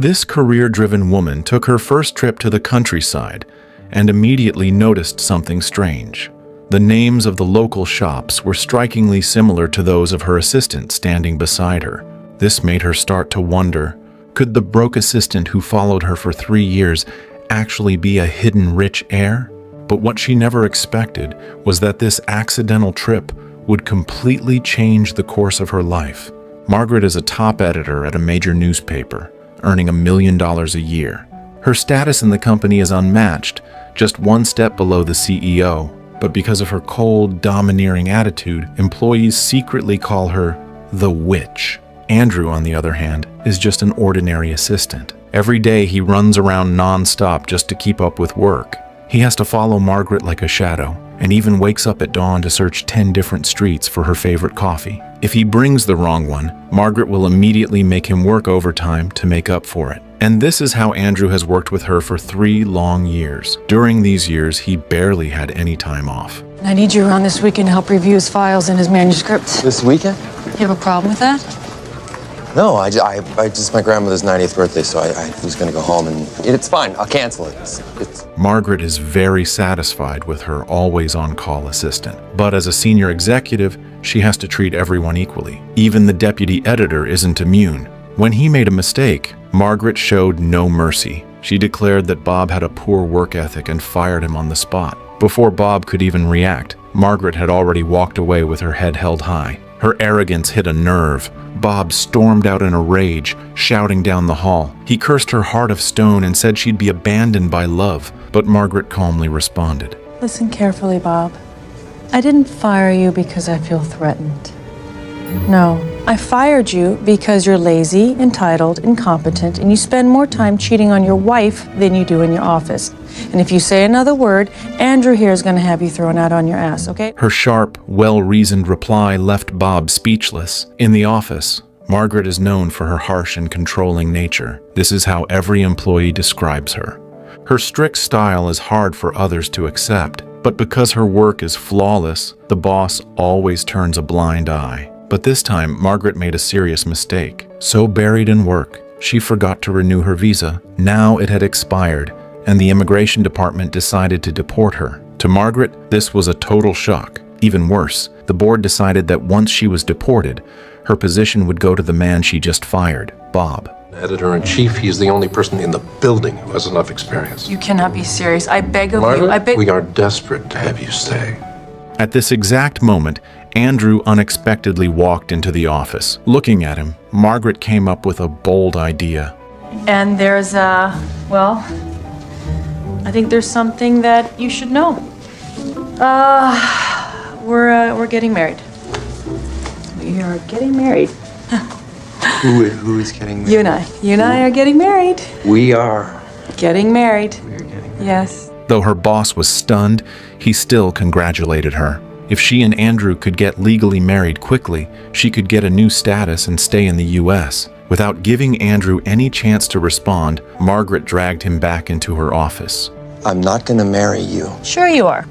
This career-driven woman took her first trip to the countryside and immediately noticed something strange. The names of the local shops were strikingly similar to those of her assistant standing beside her. This made her start to wonder, could the broke assistant who followed her for 3 years actually be a hidden rich heir? But what she never expected was that this accidental trip would completely change the course of her life. Margaret is a top editor at a major newspaper, earning $1 million a year. Her status in the company is unmatched, just one step below the CEO. But because of her cold, domineering attitude, employees secretly call her the witch. Andrew, on the other hand, is just an ordinary assistant. Every day he runs around non-stop just to keep up with work. He has to follow Margaret like a shadow, and even wakes up at dawn to search 10 different streets for her favorite coffee. If he brings the wrong one, Margaret will immediately make him work overtime to make up for it. And this is how Andrew has worked with her for 3 long years. During these years, he barely had any time off. I need you around this weekend to help review his files and his manuscripts. This weekend? You have a problem with that? No, I just my grandmother's 90th birthday, so I was going to go home, and it's fine. I'll cancel it. It's... Margaret is very satisfied with her always-on-call assistant. But as a senior executive, she has to treat everyone equally. Even the deputy editor isn't immune. When he made a mistake, Margaret showed no mercy. She declared that Bob had a poor work ethic and fired him on the spot. Before Bob could even react, Margaret had already walked away with her head held high. Her arrogance hit a nerve. Bob stormed out in a rage, shouting down the hall. He cursed her heart of stone and said she'd be abandoned by love, but Margaret calmly responded. Listen carefully, Bob. I didn't fire you because I feel threatened. No, I fired you because you're lazy, entitled, incompetent, and you spend more time cheating on your wife than you do in your office. And if you say another word, Andrew here is going to have you thrown out on your ass, okay? Her sharp, well-reasoned reply left Bob speechless. In the office, Margaret is known for her harsh and controlling nature. This is how every employee describes her. Her strict style is hard for others to accept, but because her work is flawless, the boss always turns a blind eye. But this time, Margaret made a serious mistake. So buried in work, she forgot to renew her visa. Now it had expired, and the immigration department decided to deport her. To Margaret, this was a total shock. Even worse, the board decided that once she was deported, her position would go to the man she just fired, Bob. Editor-in-chief, he's the only person in the building who has enough experience. You cannot be serious. I beg of Margaret, you. I beg. we are desperate to have you stay. At this exact moment, Andrew unexpectedly walked into the office. Looking at him, Margaret came up with a bold idea. And there's well, I think there's something that you should know. We're getting married. We are getting married. Who is getting married? You and I are getting married. We are. Getting married. We are getting married. Yes. Though her boss was stunned, he still congratulated her. If she and Andrew could get legally married quickly, she could get a new status and stay in the U.S. Without giving Andrew any chance to respond, Margaret dragged him back into her office. I'm not going to marry you. Sure you are.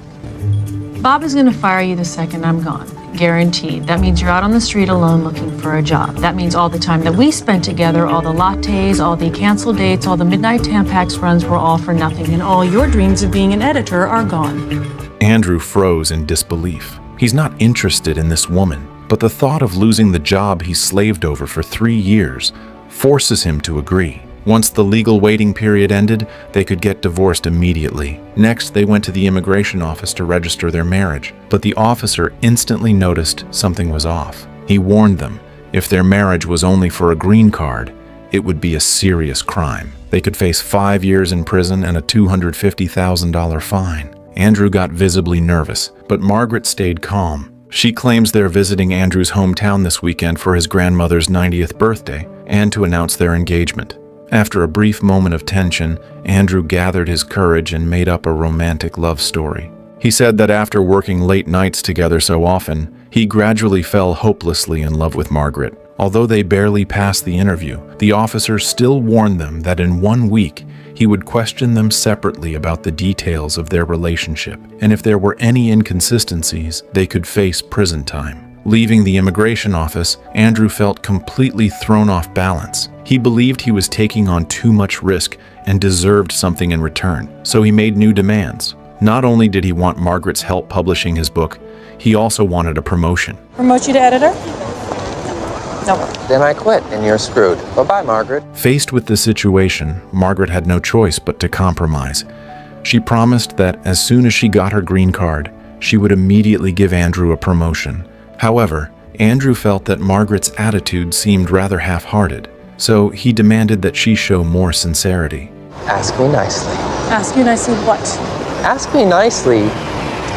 Bob is going to fire you the second I'm gone. Guaranteed. That means you're out on the street alone looking for a job. That means all the time that we spent together, all the lattes, all the canceled dates, all the midnight Tampax runs were all for nothing, and all your dreams of being an editor are gone. Andrew froze in disbelief. He's not interested in this woman, but the thought of losing the job he slaved over for 3 years forces him to agree. Once the legal waiting period ended, they could get divorced immediately. Next, they went to the immigration office to register their marriage, but the officer instantly noticed something was off. He warned them, if their marriage was only for a green card, it would be a serious crime. They could face 5 years in prison and a $250,000 fine. Andrew got visibly nervous, but Margaret stayed calm. She claims they're visiting Andrew's hometown this weekend for his grandmother's 90th birthday and to announce their engagement. After a brief moment of tension, Andrew gathered his courage and made up a romantic love story. He said that after working late nights together so often, he gradually fell hopelessly in love with Margaret. Although they barely passed the interview, the officer still warned them that in 1 week, he would question them separately about the details of their relationship, and if there were any inconsistencies, they could face prison time. Leaving the immigration office, Andrew felt completely thrown off balance. He believed he was taking on too much risk and deserved something in return, so he made new demands. Not only did he want Margaret's help publishing his book, he also wanted a promotion. Promote you to editor? No. Then I quit, and you're screwed. Bye-bye, Margaret. Faced with the situation, Margaret had no choice but to compromise. She promised that as soon as she got her green card, she would immediately give Andrew a promotion. However, Andrew felt that Margaret's attitude seemed rather half-hearted, so he demanded that she show more sincerity. Ask me nicely. Ask you nicely what? Ask me nicely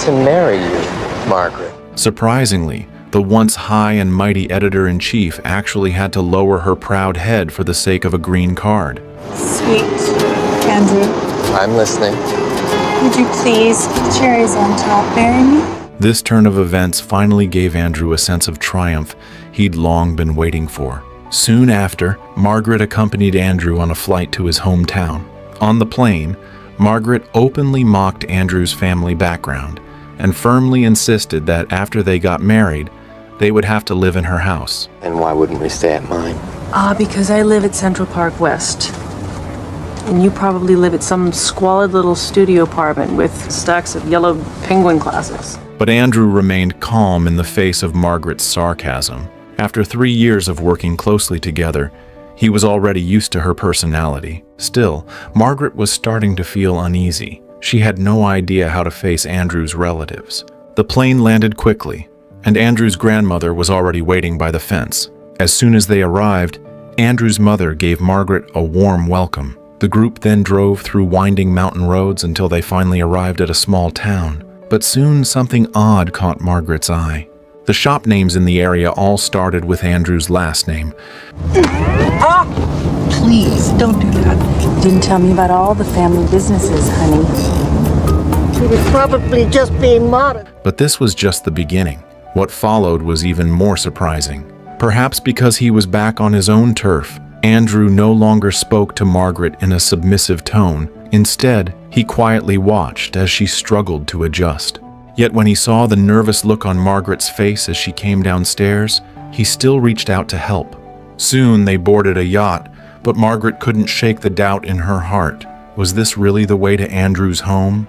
to marry you, Margaret. Surprisingly, the once high and mighty editor-in-chief actually had to lower her proud head for the sake of a green card. Sweet Andrew, I'm listening. would you please, cherries on top, marry me? This turn of events finally gave Andrew a sense of triumph he'd long been waiting for. Soon after, Margaret accompanied Andrew on a flight to his hometown. On the plane, Margaret openly mocked Andrew's family background and firmly insisted that after they got married, they would have to live in her house. And why wouldn't we stay at mine? Because I live at Central Park West. And you probably live at some squalid little studio apartment with stacks of yellow penguin classics. But Andrew remained calm in the face of Margaret's sarcasm. After 3 years of working closely together, he was already used to her personality. Still, Margaret was starting to feel uneasy. She had no idea how to face Andrew's relatives. The plane landed quickly, and Andrew's grandmother was already waiting by the fence. As soon as they arrived, Andrew's mother gave Margaret a warm welcome. The group then drove through winding mountain roads until they finally arrived at a small town. But soon something odd caught Margaret's eye. The shop names in the area all started with Andrew's last name. Please, don't do that. Didn't tell me about all the family businesses, honey. He was probably just being modest. But this was just the beginning. What followed was even more surprising. Perhaps because he was back on his own turf, Andrew no longer spoke to Margaret in a submissive tone. Instead, he quietly watched as she struggled to adjust. Yet when he saw the nervous look on Margaret's face as she came downstairs, he still reached out to help. Soon they boarded a yacht, but Margaret couldn't shake the doubt in her heart. Was this really the way to Andrew's home?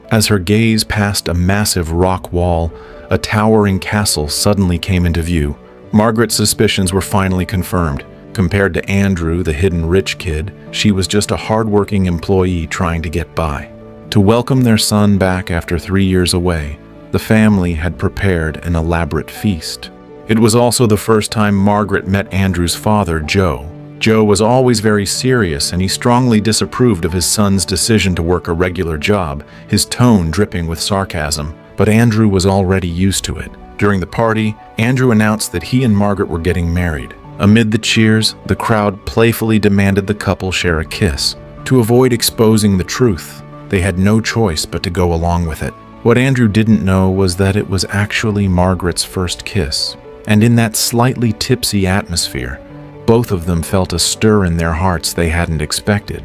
As her gaze passed a massive rock wall, a towering castle suddenly came into view. Margaret's suspicions were finally confirmed. Compared to Andrew, the hidden rich kid, she was just a hardworking employee trying to get by. To welcome their son back after 3 years away, the family had prepared an elaborate feast. It was also the first time Margaret met Andrew's father, Joe. Joe was always very serious, and he strongly disapproved of his son's decision to work a regular job, his tone dripping with sarcasm. But Andrew was already used to it. During the party, Andrew announced that he and Margaret were getting married. Amid the cheers, the crowd playfully demanded the couple share a kiss. To avoid exposing the truth, they had no choice but to go along with it. What Andrew didn't know was that it was actually Margaret's first kiss. And in that slightly tipsy atmosphere, both of them felt a stir in their hearts they hadn't expected.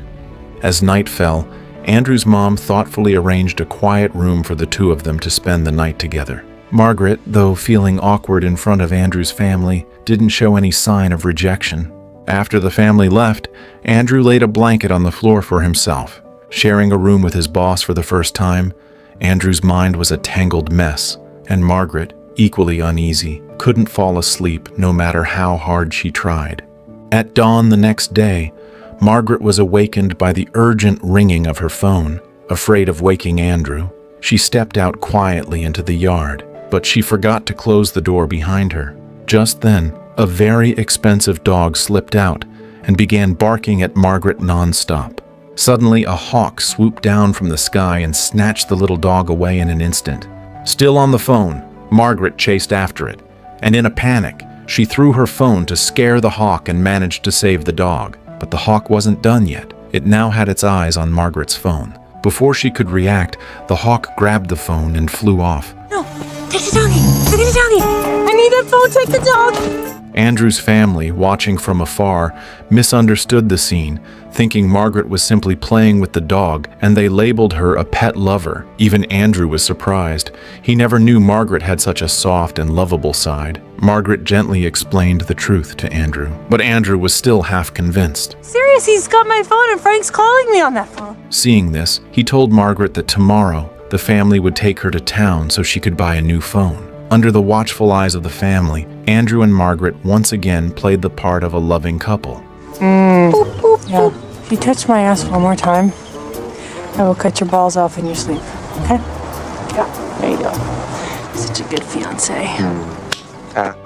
As night fell, Andrew's mom thoughtfully arranged a quiet room for the two of them to spend the night together. Margaret, though feeling awkward in front of Andrew's family, didn't show any sign of rejection. After the family left, Andrew laid a blanket on the floor for himself. Sharing a room with his boss for the first time, Andrew's mind was a tangled mess, and Margaret, equally uneasy, couldn't fall asleep no matter how hard she tried. At dawn the next day, Margaret was awakened by the urgent ringing of her phone. Afraid of waking Andrew, she stepped out quietly into the yard, but she forgot to close the door behind her. Just then, a very expensive dog slipped out and began barking at Margaret nonstop. Suddenly, a hawk swooped down from the sky and snatched the little dog away in an instant. Still on the phone, Margaret chased after it, and in a panic, she threw her phone to scare the hawk and managed to save the dog. But the hawk wasn't done yet. It now had its eyes on Margaret's phone. Before she could react, the hawk grabbed the phone and flew off. No, take the doggy! Look at the doggy! I need that phone, take the dog! Andrew's family, watching from afar, misunderstood the scene, thinking Margaret was simply playing with the dog, and they labeled her a pet lover. Even Andrew was surprised. He never knew Margaret had such a soft and lovable side. Margaret gently explained the truth to Andrew, but Andrew was still half convinced. Serious, he's got my phone and Frank's calling me on that phone. Seeing this, he told Margaret that tomorrow the family would take her to town so she could buy a new phone. Under the watchful eyes of the family, Andrew and Margaret once again played the part of a loving couple. Yeah. If you touch my ass one more time, I will cut your balls off in your sleep. Okay? Yeah, there you go. Such a good fiance.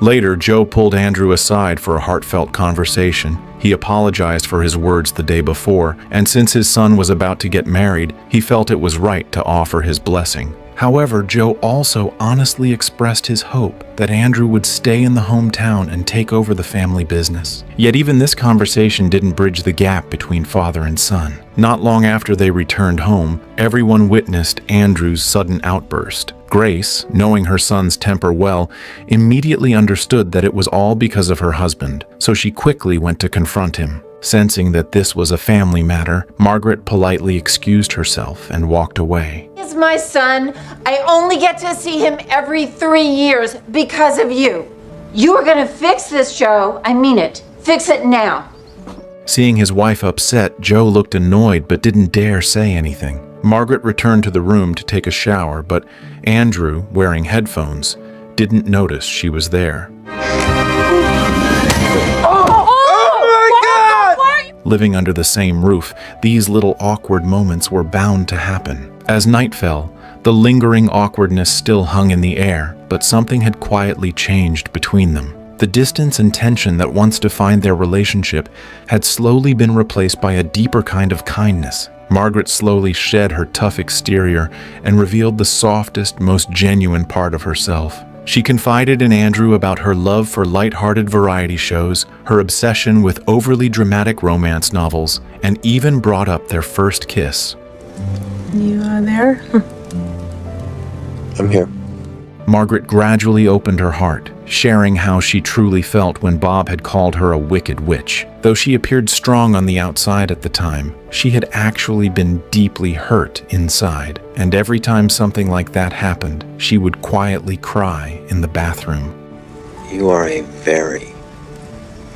Later, Joe pulled Andrew aside for a heartfelt conversation. He apologized for his words the day before, and since his son was about to get married, he felt it was right to offer his blessing. However, Joe also honestly expressed his hope that Andrew would stay in the hometown and take over the family business. Yet even this conversation didn't bridge the gap between father and son. Not long after they returned home, everyone witnessed Andrew's sudden outburst. Grace, knowing her son's temper well, immediately understood that it was all because of her husband, so she quickly went to confront him. Sensing that this was a family matter, Margaret politely excused herself and walked away. He's my son. I only get to see him every 3 years because of you. You are going to fix this, Joe. I mean it. Fix it now. Seeing his wife upset, Joe looked annoyed but didn't dare say anything. Margaret returned to the room to take a shower, but Andrew, wearing headphones, didn't notice she was there. Living under the same roof, these little awkward moments were bound to happen. As night fell, the lingering awkwardness still hung in the air, but something had quietly changed between them. The distance and tension that once defined their relationship had slowly been replaced by a deeper kind of kindness. Margaret slowly shed her tough exterior and revealed the softest, most genuine part of herself. She confided in Andrew about her love for light-hearted variety shows, her obsession with overly dramatic romance novels, and even brought up their first kiss. You there? I'm here. Margaret gradually opened her heart, sharing how she truly felt when Bob had called her a wicked witch. Though she appeared strong on the outside at the time, she had actually been deeply hurt inside, and every time something like that happened, she would quietly cry in the bathroom. You are a very,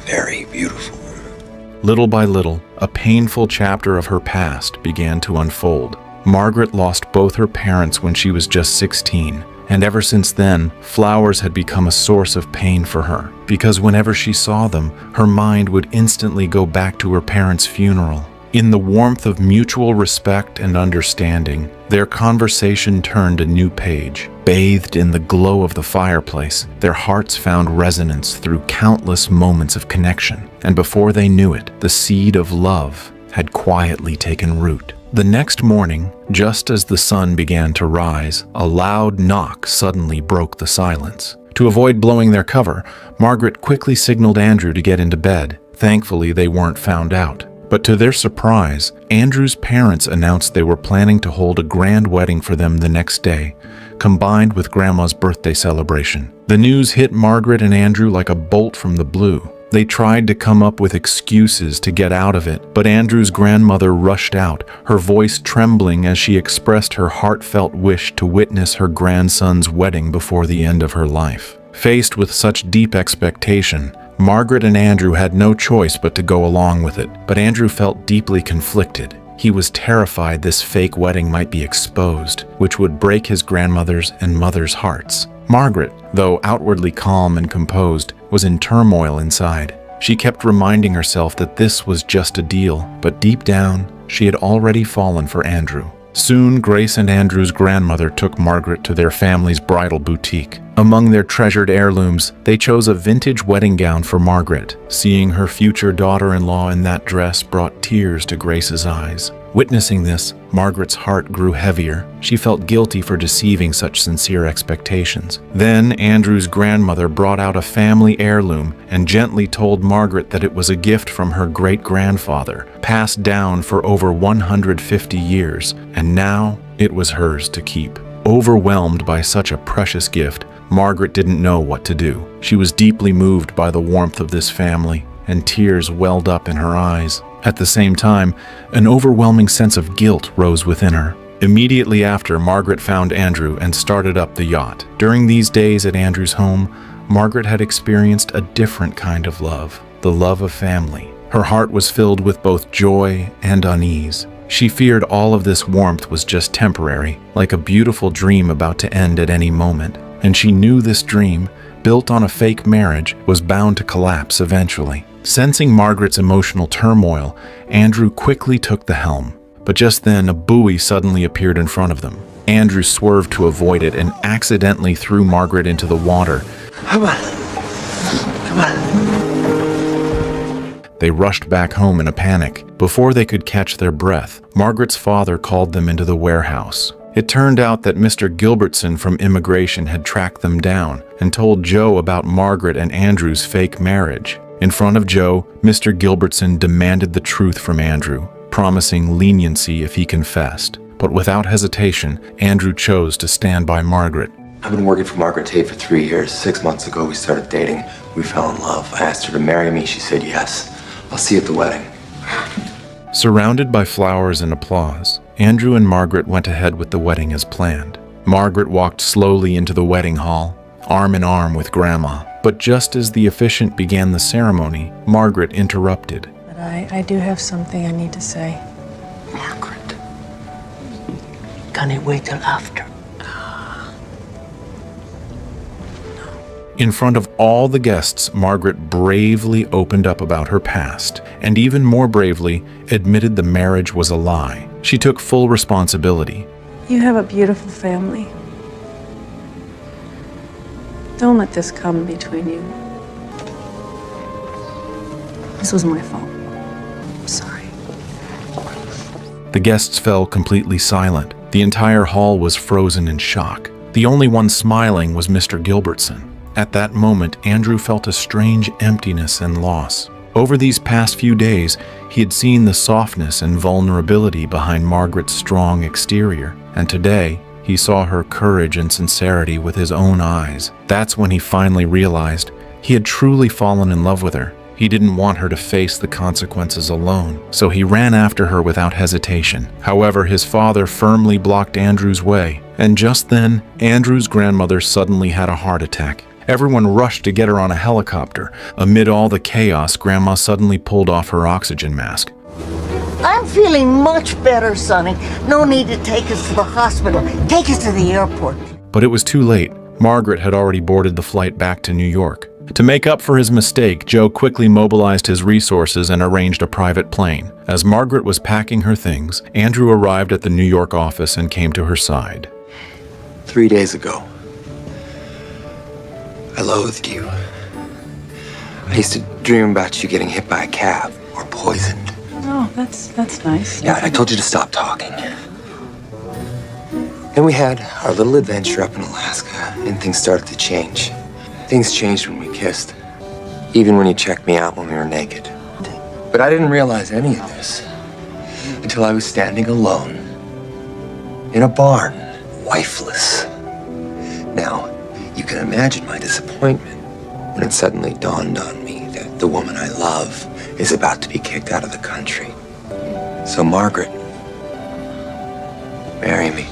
very beautiful woman. Little by little, a painful chapter of her past began to unfold. Margaret lost both her parents when she was just 16. And ever since then, flowers had become a source of pain for her, because whenever she saw them, her mind would instantly go back to her parents' funeral. In the warmth of mutual respect and understanding, their conversation turned a new page. Bathed in the glow of the fireplace, their hearts found resonance through countless moments of connection, and before they knew it, the seed of love had quietly taken root. The next morning, just as the sun began to rise, a loud knock suddenly broke the silence. To avoid blowing their cover, Margaret quickly signaled Andrew to get into bed. Thankfully, they weren't found out. But to their surprise, Andrew's parents announced they were planning to hold a grand wedding for them the next day, combined with Grandma's birthday celebration. The news hit Margaret and Andrew like a bolt from the blue. They tried to come up with excuses to get out of it, but Andrew's grandmother rushed out, her voice trembling as she expressed her heartfelt wish to witness her grandson's wedding before the end of her life. Faced with such deep expectation, Margaret and Andrew had no choice but to go along with it, but Andrew felt deeply conflicted. He was terrified this fake wedding might be exposed, which would break his grandmother's and mother's hearts. Margaret, though outwardly calm and composed, was in turmoil inside. She kept reminding herself that this was just a deal, but deep down, she had already fallen for Andrew. Soon, Grace and Andrew's grandmother took Margaret to their family's bridal boutique. Among their treasured heirlooms, they chose a vintage wedding gown for Margaret. Seeing her future daughter-in-law in that dress brought tears to Grace's eyes. Witnessing this, Margaret's heart grew heavier. She felt guilty for deceiving such sincere expectations. Then, Andrew's grandmother brought out a family heirloom and gently told Margaret that it was a gift from her great-grandfather, passed down for over 150 years, and now it was hers to keep. Overwhelmed by such a precious gift, Margaret didn't know what to do. She was deeply moved by the warmth of this family, and tears welled up in her eyes. At the same time, an overwhelming sense of guilt rose within her. Immediately after, Margaret found Andrew and started up the yacht. During these days at Andrew's home, Margaret had experienced a different kind of love, the love of family. Her heart was filled with both joy and unease. She feared all of this warmth was just temporary, like a beautiful dream about to end at any moment. And she knew this dream, built on a fake marriage, was bound to collapse eventually. Sensing Margaret's emotional turmoil, Andrew quickly took the helm. But just then, a buoy suddenly appeared in front of them. Andrew swerved to avoid it and accidentally threw Margaret into the water. Come on. Come on. They rushed back home in a panic. Before they could catch their breath, Margaret's father called them into the warehouse. It turned out that Mr. Gilbertson from immigration had tracked them down and told Joe about Margaret and Andrew's fake marriage. In front of Joe, Mr. Gilbertson demanded the truth from Andrew, promising leniency if he confessed. But without hesitation, Andrew chose to stand by Margaret. I've been working for Margaret Tate for 3 years. 6 months ago, we started dating. We fell in love. I asked her to marry me. She said yes. I'll see you at the wedding. Surrounded by flowers and applause, Andrew and Margaret went ahead with the wedding as planned. Margaret walked slowly into the wedding hall, arm in arm with Grandma. But just as the officiant began the ceremony, Margaret interrupted. But I do have something I need to say. Margaret. Can it wait till after? In front of all the guests, Margaret bravely opened up about her past, and even more bravely admitted the marriage was a lie. She took full responsibility. You have a beautiful family. Don't let this come between you. This was my fault. I'm sorry. The guests fell completely silent. The entire hall was frozen in shock. The only one smiling was Mr. Gilbertson. At that moment, Andrew felt a strange emptiness and loss. Over these past few days, he had seen the softness and vulnerability behind Margaret's strong exterior, and today, he saw her courage and sincerity with his own eyes. That's when he finally realized he had truly fallen in love with her. He didn't want her to face the consequences alone, so he ran after her without hesitation. However, his father firmly blocked Andrew's way, and just then, Andrew's grandmother suddenly had a heart attack. Everyone rushed to get her on a helicopter. Amid all the chaos, Grandma suddenly pulled off her oxygen mask. I'm feeling much better, Sonny. No need to take us to the hospital. Take us to the airport. But it was too late. Margaret had already boarded the flight back to New York. To make up for his mistake, Joe quickly mobilized his resources and arranged a private plane. As Margaret was packing her things, Andrew arrived at the New York office and came to her side. 3 days ago, I loathed you. I used to dream about you getting hit by a cab or poisoned. Oh, that's nice. Yeah, I told you to stop talking. Then we had our little adventure up in Alaska, and things started to change. Things changed when we kissed, even when you checked me out when we were naked. But I didn't realize any of this until I was standing alone in a barn, wifeless. Now, you can imagine my disappointment when it suddenly dawned on me that the woman I love is about to be kicked out of the country. So, Margaret, marry me.